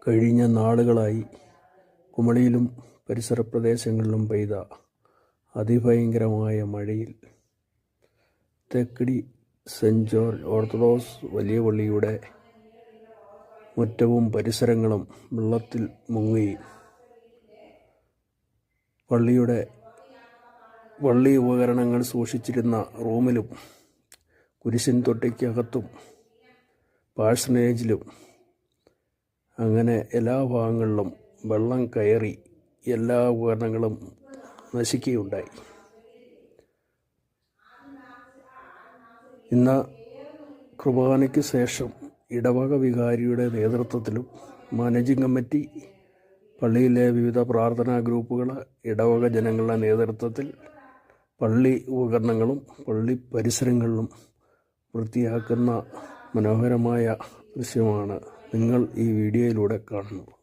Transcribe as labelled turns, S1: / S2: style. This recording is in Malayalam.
S1: കഴിഞ്ഞ നാളുകളായി കുമളിയിലും പരിസര പ്രദേശങ്ങളിലും പെയ്ത അതിഭയങ്കരമായ മഴയിൽ തേക്കടി സെൻറ് ജോർജ് ഓർത്തഡോക്സ് വലിയ പള്ളിയുടെ മുറ്റവും പരിസരങ്ങളും വെള്ളത്തിൽ മുങ്ങുകയും പള്ളി ഉപകരണങ്ങൾ സൂക്ഷിച്ചിരുന്ന റൂമിലും കുരിശിൻ തൊട്ടിക്കകത്തും പാഴ്സണേജിലും അങ്ങനെ എല്ലാ ഭാഗങ്ങളിലും വെള്ളം കയറി എല്ലാ ഉപകരണങ്ങളും നശിക്കുകയുണ്ടായി. ഇന്ന് കുർബാനയ്ക്ക് ശേഷം ഇടവക വികാരിയുടെ നേതൃത്വത്തിലും മാനേജിംഗ് കമ്മിറ്റി, പള്ളിയിലെ വിവിധ പ്രാർത്ഥനാ ഗ്രൂപ്പുകൾ, ഇടവക ജനങ്ങളുടെ നേതൃത്വത്തിൽ പള്ളി ഉപകരണങ്ങളും പള്ളി പരിസരങ്ങളിലും വൃത്തിയാക്കുന്ന മനോഹരമായ ദൃശ്യമാണ് നിങ്ങൾ ഈ വീഡിയോയിലൂടെ കാണുന്നത്.